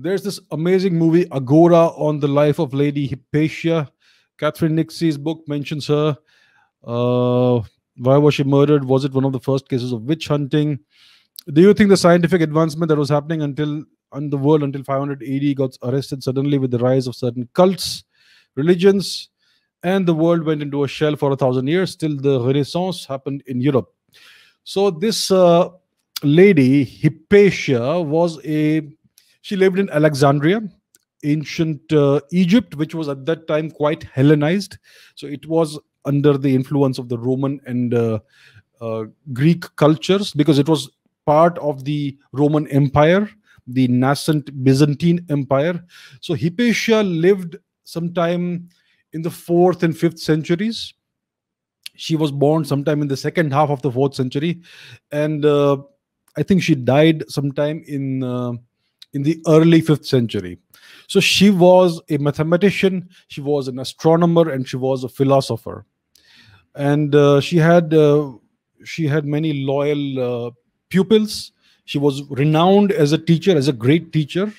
There's this amazing movie, Agora, on the life of Lady Hypatia. Catherine Nixie's book mentions her. Uh, why was she murdered? Was it one of the first cases of witch hunting? Do you think the scientific advancement that was happening until on the world until 500 AD got arrested suddenly with the rise of certain cults, religions, and the world went into a shell for 1,000 years till the Renaissance happened in Europe? So this lady Hypatia was a she lived in Alexandria, ancient Egypt, which was at that time quite Hellenized. So it was under the influence of the Roman and Greek cultures because it was part of the Roman Empire, the nascent Byzantine Empire. So Hypatia lived sometime in the fourth and fifth centuries. She was born sometime in the second half of the fourth century, and I think she died sometime in the early fifth century. So she was a mathematician, she was an astronomer, and she was a philosopher. And she had many loyal pupils. She was renowned as a teacher, as a great teacher,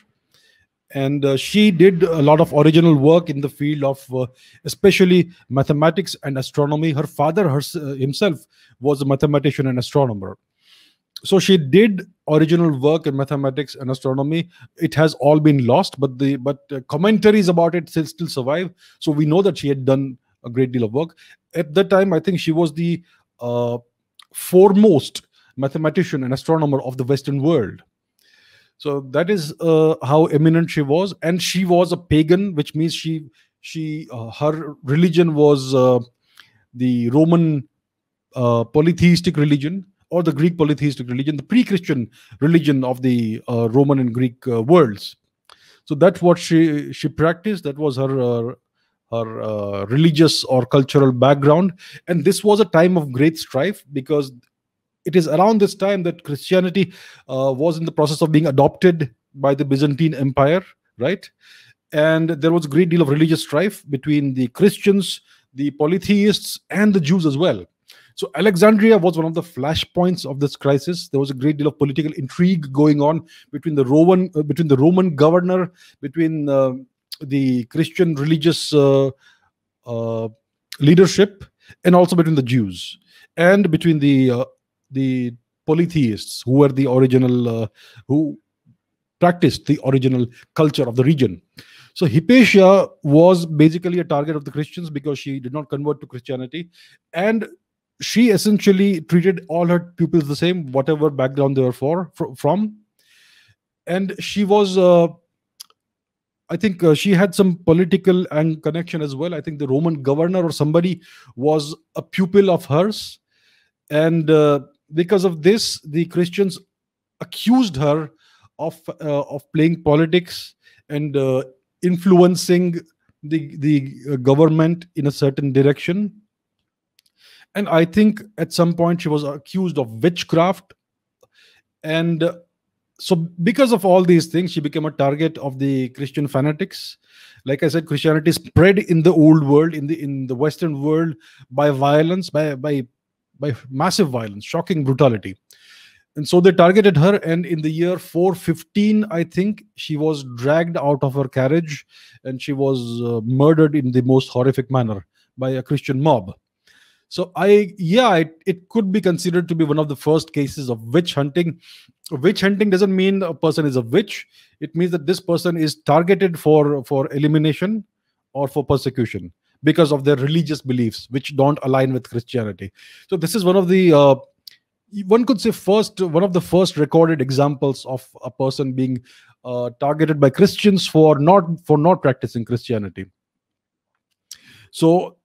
and she did a lot of original work in the field of especially mathematics and astronomy. Her father himself was a mathematician and astronomer, so she did original work in mathematics and astronomy. It has all been lost, but the but commentaries about it still survive, so we know that she had done a great deal of work. At that time, I think she was the uh, foremost mathematician and astronomer of the Western world. So that is how eminent she was, and she was a pagan, which means she her religion was the Roman polytheistic religion, or the Greek polytheistic religion, the pre-Christian religion of the Roman and Greek worlds. So that's what she practiced. That was her religious or cultural background, and this was a time of great strife because it is around this time that Christianity was in the process of being adopted by the Byzantine Empire, right? And there was a great deal of religious strife between the Christians, the polytheists, and the Jews as well. So Alexandria was one of the flashpoints of this crisis. There was a great deal of political intrigue going on between the Roman governor, between the Christian religious uh, leadership, and also between the Jews, and between the polytheists who were the original who practiced the original culture of the region. So Hypatia was basically a target of the Christians because she did not convert to Christianity, and she essentially treated all her pupils the same, whatever background they were from. And she was, I think, she had some political and connection as well. I think the Roman governor or somebody was a pupil of hers, and because of this, the Christians accused her of playing politics and influencing the government in a certain direction. And I think at some point she was accused of witchcraft, and so because of all these things, she became a target of the Christian fanatics. Like I said, Christianity spread in the old world, in the Western world, by violence, by massive violence, shocking brutality. And so they targeted her, and in the year 415, I think, she was dragged out of her carriage and she was murdered in the most horrific manner by a Christian mob. So it could be considered to be one of the first cases of witch hunting. Witch hunting doesn't mean a person is a witch. It means that this person is targeted for elimination or for persecution because of their religious beliefs, which don't align with Christianity. So this is one of the one could say one of the first recorded examples of a person being targeted by Christians for not practicing Christianity. So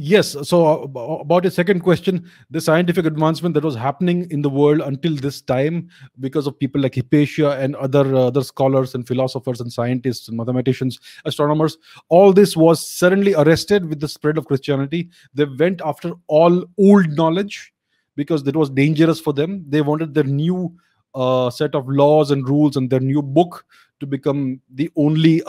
yes, so about a second question, the scientific advancement that was happening in the world until this time, because of people like Hypatia and other scholars and philosophers and scientists and mathematicians, astronomers, all this was suddenly arrested with the spread of Christianity. They went after all old knowledge because it was dangerous for them. They wanted their new set of laws and rules and their new book to become the only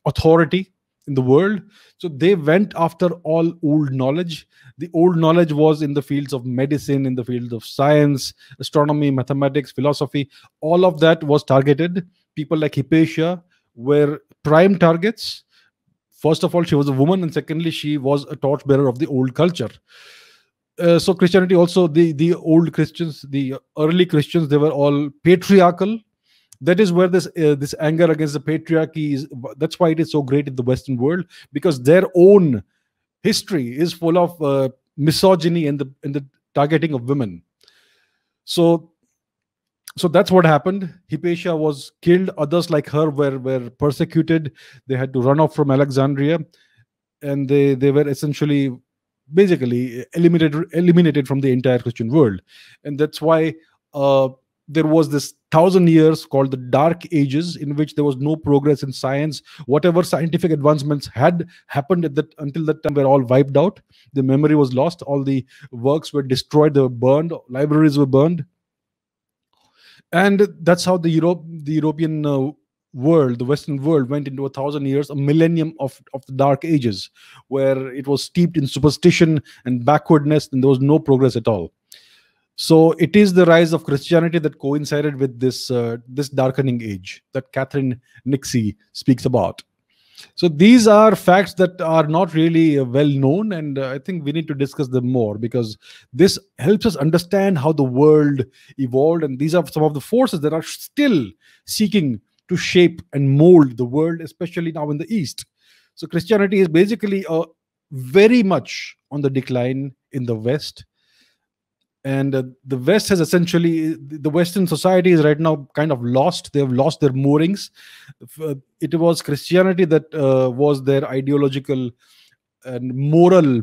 authority in the world. So they went after all old knowledge. The old knowledge was in the fields of medicine, in the field of science, astronomy, mathematics, philosophy. All of that was targeted people like Hypatia were prime targets. First of all, she was a woman, and secondly, she was a torchbearer of the old culture. So Christianity also, the old Christians, the early Christians, they were all patriarchal. That is where this anger against the patriarchy is. That's why it is so great in the Western world, because their own history is full of misogyny and the targeting of women. So that's what happened. Hypatia was killed. Others like her were persecuted. They had to run off from Alexandria, and they were essentially basically eliminated from the entire Christian world. And that's why uh, there was this 1,000 years called the Dark Ages, in which there was no progress in science. Whatever scientific advancements had happened until that time were all wiped out. The memory was lost. All the works were destroyed. They were burned. Libraries were burned. And that's how the European world, the Western world, went into 1,000 years, a millennium of the Dark Ages, where it was steeped in superstition and backwardness, and there was no progress at all. So it is the rise of Christianity that coincided with this darkening age that Catherine Nixie speaks about. So these are facts that are not really well known, and I think we need to discuss them more, because this helps us understand how the world evolved, and these are some of the forces that are still seeking to shape and mold the world, especially now in the East. So Christianity is basically very much on the decline in the West, and the West has essentially, the Western society is right now kind of lost. They have lost their moorings. It was Christianity that was their ideological and moral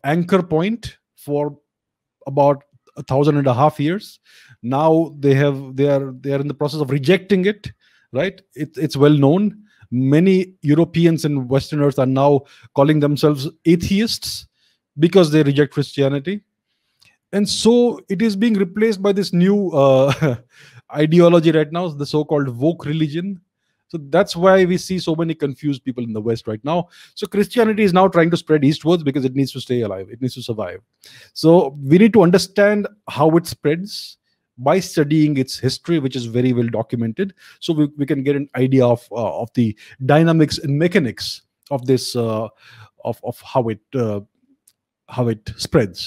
anchor point for about 1,500 years. Now they are in the process of rejecting it. Right? It's well known. Many Europeans and Westerners are now calling themselves atheists because they reject Christianity. And so it is being replaced by this new ideology right now, the so-called woke religion. So that's why we see so many confused people in the West right now. So Christianity is now trying to spread eastwards because it needs to stay alive, it needs to survive. So we need to understand how it spreads by studying its history, which is very well documented, so we can get an idea of the dynamics and mechanics of this of how it spreads.